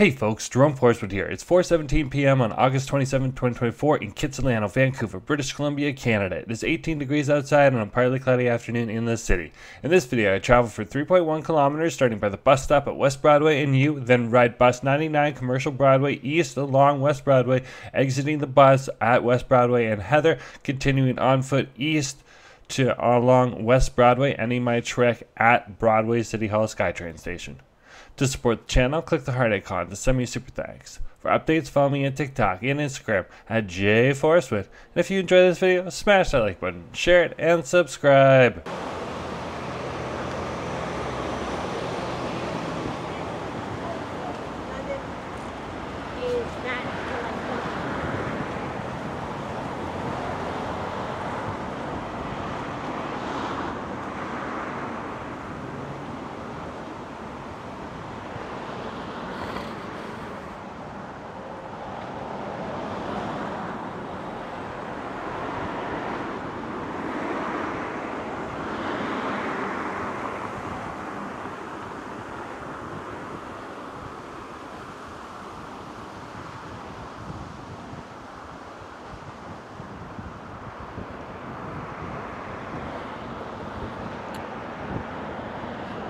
Hey folks, Jerome Forestwood here. It's 4:17 p.m. on August 27, 2024 in Kitsilano, Vancouver, British Columbia, Canada. It is 18 degrees outside on a partly cloudy afternoon in the city. In this video, I travel for 3.1 kilometers starting by the bus stop at West Broadway in U, then ride bus 99 Commercial Broadway east along West Broadway, exiting the bus at West Broadway and Heather, continuing on foot east to along West Broadway, ending my trek at Broadway City Hall SkyTrain station. To support the channel, click the heart icon to send me super thanks. For updates, follow me on TikTok and Instagram at jforestwood. And if you enjoyed this video, smash that like button, share it, and subscribe.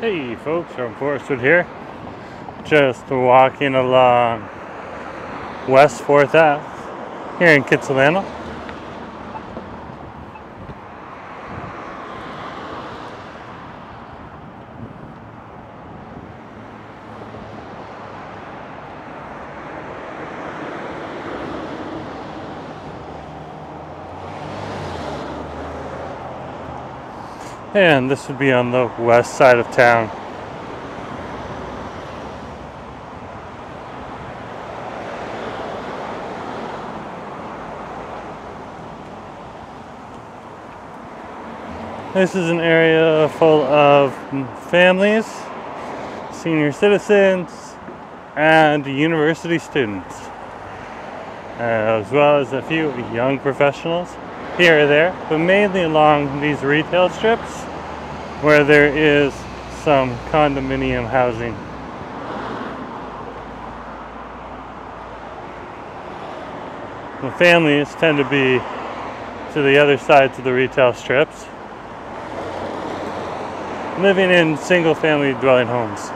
Hey folks, from Forestwood here, just walking along West 4th Ave here in Kitsilano. And this would be on the west side of town. This is an area full of families, senior citizens, and university students, as well as a few young professionals here or there, but mainly along these retail strips where there is some condominium housing. The families tend to be to the other sides of the retail strips, living in single-family dwelling homes.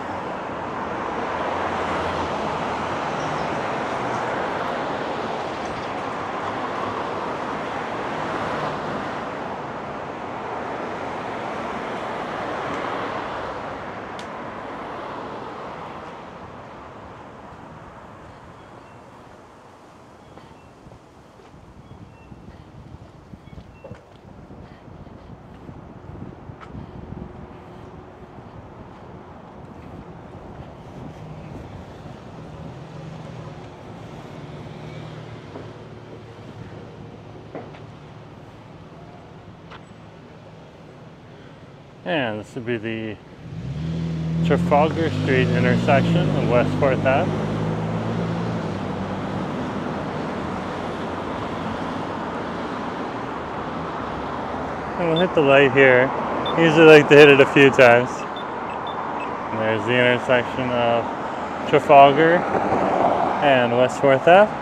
And this would be the Trafalgar Street intersection of West 4th Ave. And we'll hit the light here. Usually like to hit it a few times. And there's the intersection of Trafalgar and West 4th Ave.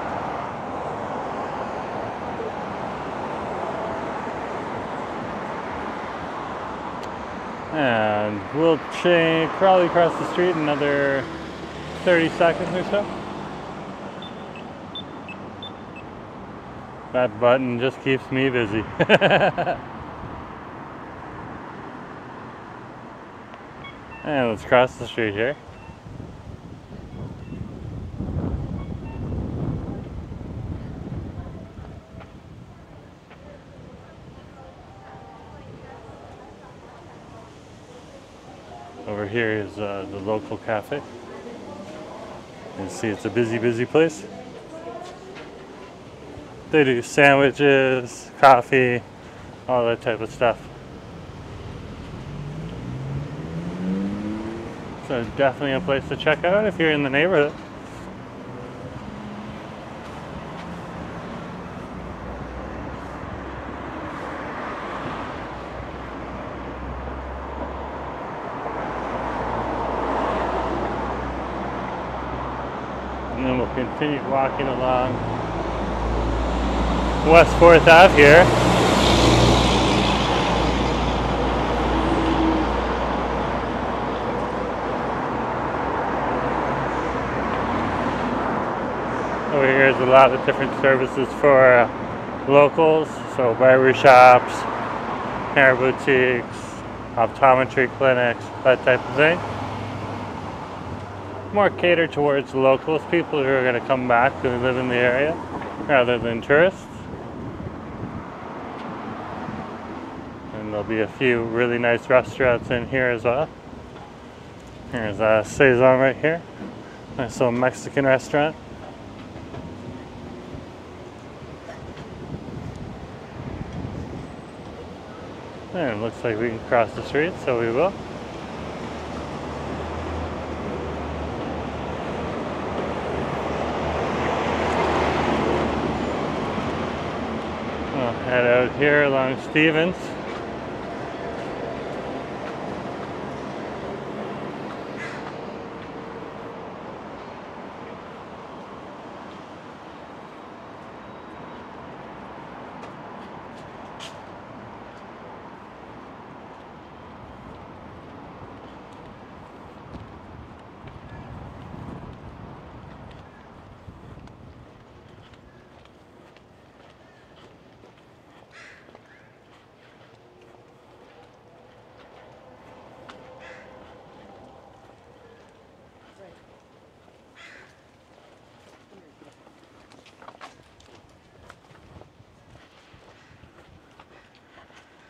And we'll probably cross the street in another 30 seconds or so. That button just keeps me busy. And let's cross the street here. Over here is the local cafe. You can see it's a busy place. They do sandwiches, coffee, all that type of stuff. So definitely a place to check out if you're in the neighborhood. And then we'll continue walking along West 4th Ave here. Over here is a lot of different services for locals, so barber shops, hair boutiques, optometry clinics, that type of thing. More catered towards locals, people who are going to come back who live in the area, rather than tourists. And there'll be a few really nice restaurants in here as well. Here's a Saison right here, nice little Mexican restaurant. And it looks like we can cross the street, so we will. We'll head out here along Stevens.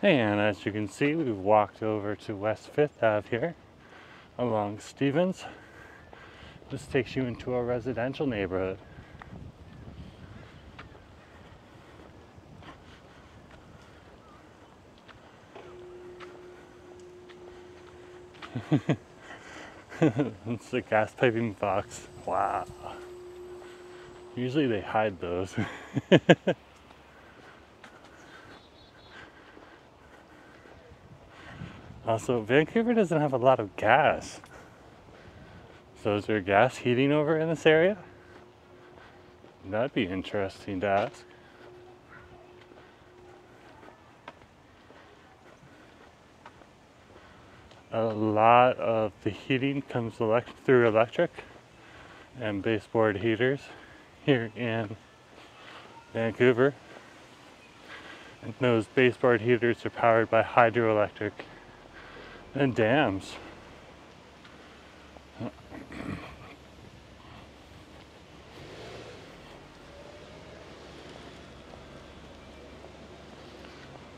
And as you can see, we've walked over to West 5th Ave here along Stevens. This takes you into a residential neighborhood. It's the gas piping box. Wow. Usually they hide those. Also, Vancouver doesn't have a lot of gas. So is there gas heating over in this area? That'd be interesting to ask. A lot of the heating comes through electric and baseboard heaters here in Vancouver. And those baseboard heaters are powered by hydroelectric and dams.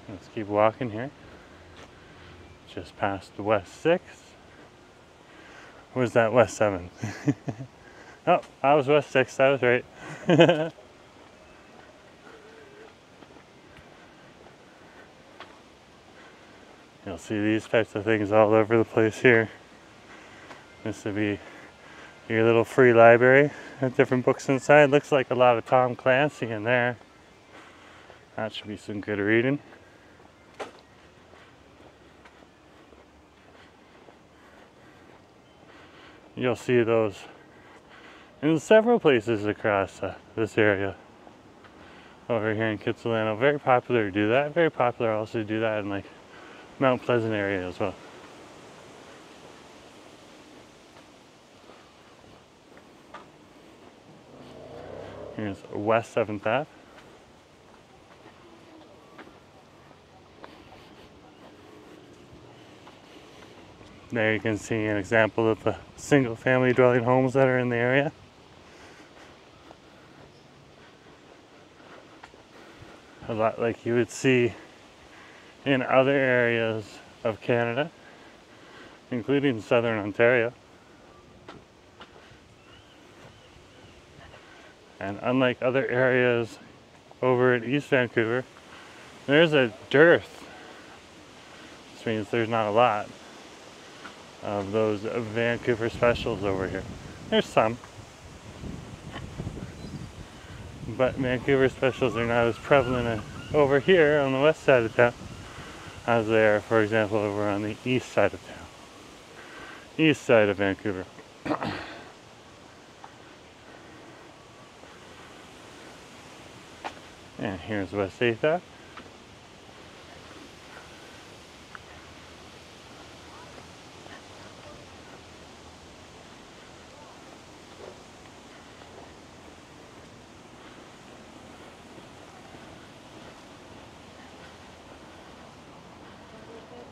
Let's keep walking here. Just past the West 6th. Or was that West 7th? Oh, I was West 6th, I was right. You'll see these types of things all over the place here. This would be your little free library with different books inside. Looks like a lot of Tom Clancy in there. That should be some good reading. You'll see those in several places across this area. Over here in Kitsilano, very popular to do that. Very popular also to do that in like Mount Pleasant area as well. Here's West 7th Ave. There you can see an example of the single family dwelling homes that are in the area. A lot like you would see in other areas of Canada, including southern Ontario. And unlike other areas over in East Vancouver, there's a dearth. This means there's not a lot of those Vancouver specials over here. There's some, but Vancouver specials are not as prevalent over here on the west side of town as they are, for example, over on the east side of town. East side of Vancouver. And here's Wasatha.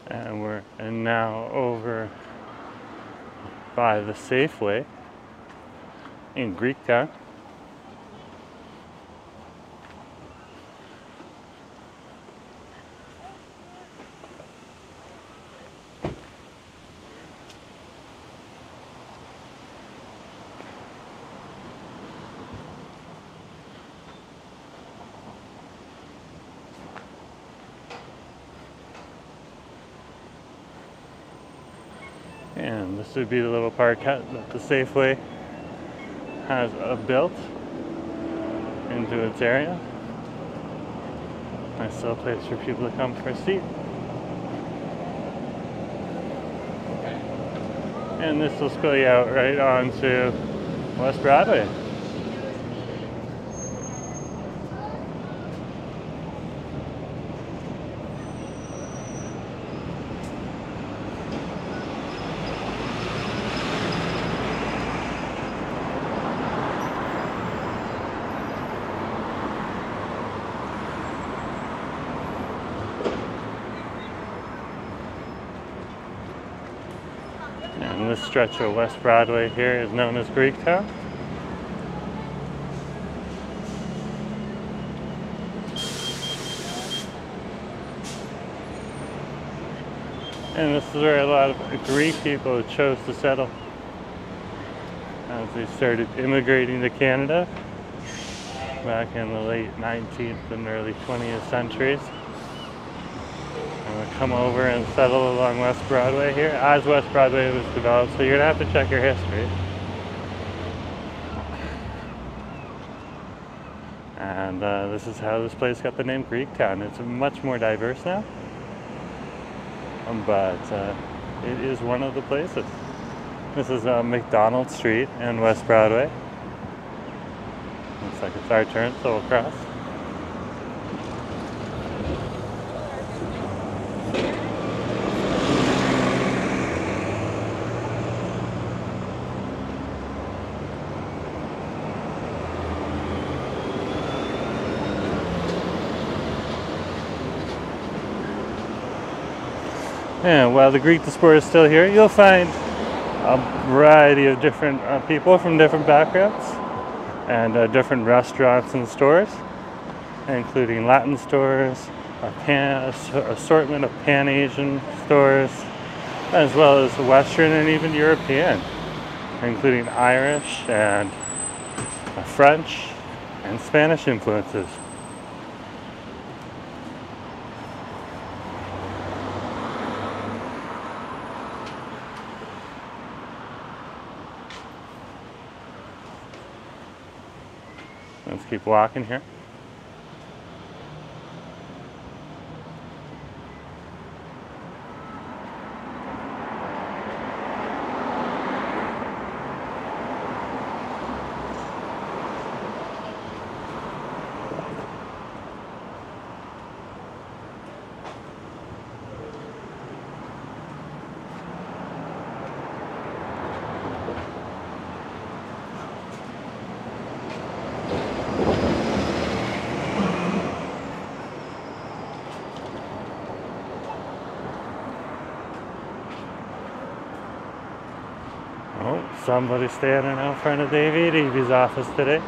And we're now over by the Safeway in Greektown. And this would be the little parkette that the Safeway has built into its area. Nice little place for people to come for a seat. And this will spill you out right onto West Broadway. And this stretch of West Broadway here is known as Greektown. And this is where a lot of Greek people chose to settle as they started immigrating to Canada back in the late 19th and early 20th centuries. And come over and settle along West Broadway here as West Broadway was developed, so you're gonna have to check your history. And this is how this place got the name Greektown. It's much more diverse now, but it is one of the places. This is McDonald Street in West Broadway. Looks like it's our turn, so we'll cross. And while the Greek diaspora is still here, you'll find a variety of different people from different backgrounds and different restaurants and stores, including Latin stores, assortment of Pan-Asian stores, as well as Western and even European, including Irish and French and Spanish influences. Let's keep walking here. Oh, somebody standing out front of David Eby's office today.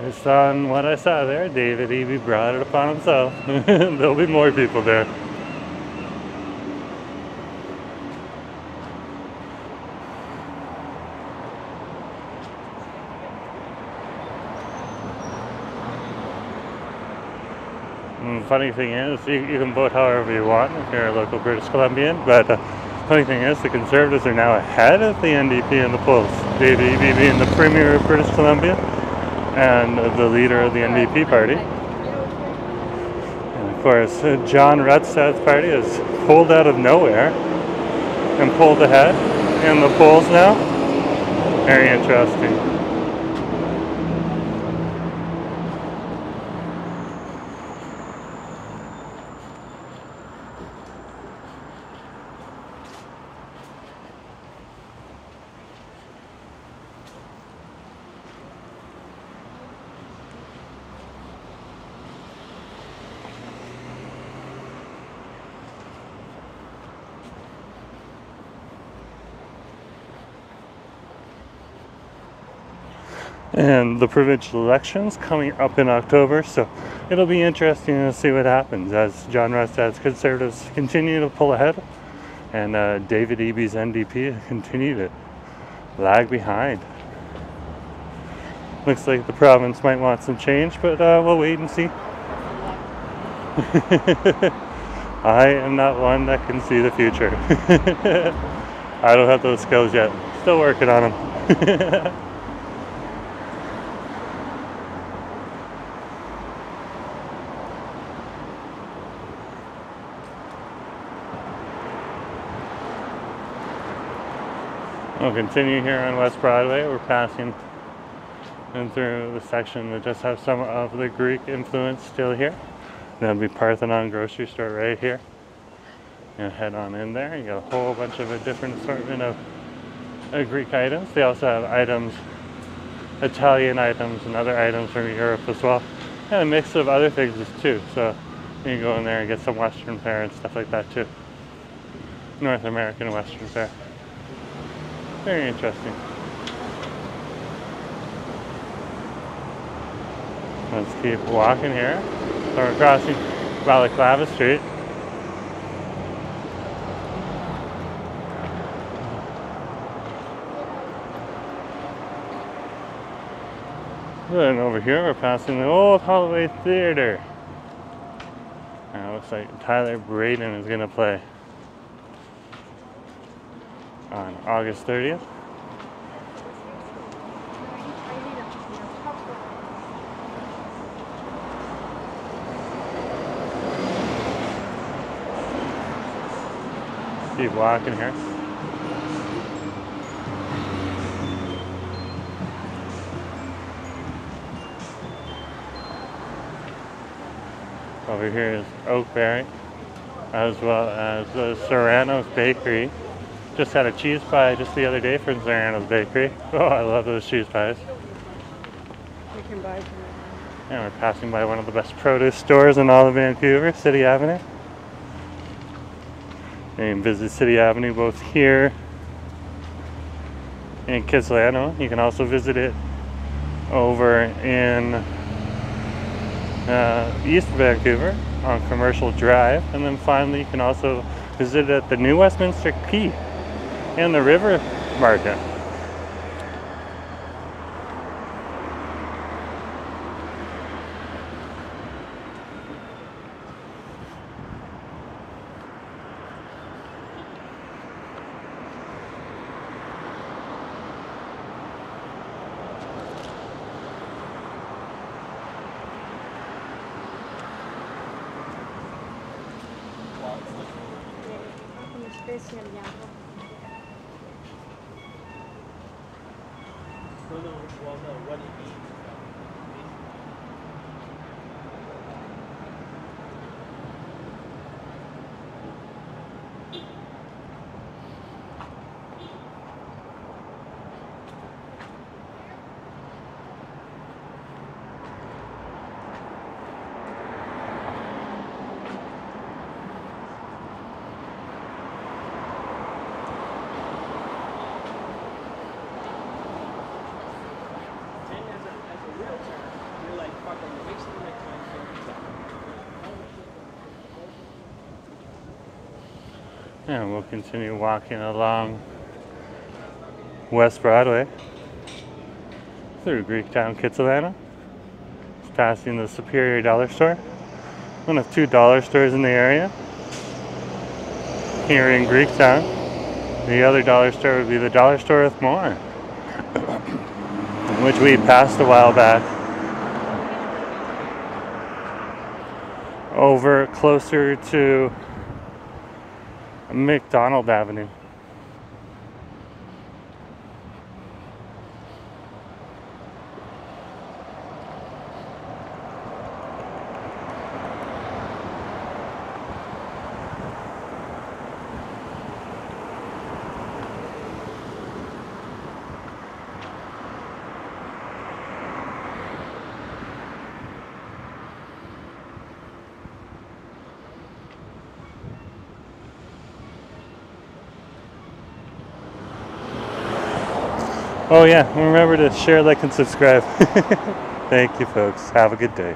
Based on what I saw there, David Eby brought it upon himself. There'll be more people there. And the funny thing is, you can vote however you want if you're a local British Columbian, but Funny thing is, the Conservatives are now ahead of the NDP in the polls. David Eby being the Premier of British Columbia and the leader of the NDP party. And of course, John Rutstad's party has pulled out of nowhere and pulled ahead in the polls now. Very interesting. And the provincial elections coming up in October, so it'll be interesting to see what happens as John Rutstad's Conservatives continue to pull ahead and David Eby's NDP continue to lag behind. Looks like the province might want some change, but we'll wait and see. I am not one that can see the future. I don't have those skills yet. Still working on them. We'll continue here on West Broadway. We're passing in through the section that just has some of the Greek influence still here. That'll be Parthenon grocery store right here. And head on in there. You got a whole bunch of a different assortment of Greek items. They also have items, Italian items and other items from Europe as well. And a mix of other things too. So you can go in there and get some Western fare and stuff like that too. North American Western fare. Very interesting. Let's keep walking here. So we're crossing Baklava Street. Then over here we're passing the old Holloway Theater. And it looks like Tyler Braden is going to play on August 30th. Keep walking here. Over here is Oakberry, as well as the Serrano's Bakery. Just had a cheese pie just the other day from Serrano's Bakery. Oh, I love those cheese pies. You can buy some. And we're passing by one of the best produce stores in all of Vancouver, City Avenue. You can visit City Avenue both here in Kitsilano. You can also visit it over in East Vancouver on Commercial Drive. And then finally you can also visit it at the New Westminster Quay and the River Market. And we'll continue walking along West Broadway through Greektown, Kitsilano. It's passing the Superior Dollar Store, one of two dollar stores in the area here in Greektown. The other dollar store would be the dollar store with more, which we passed a while back. Over closer to McDonald Avenue. Oh yeah, remember to share, like, and subscribe. Thank you, folks. Have a good day.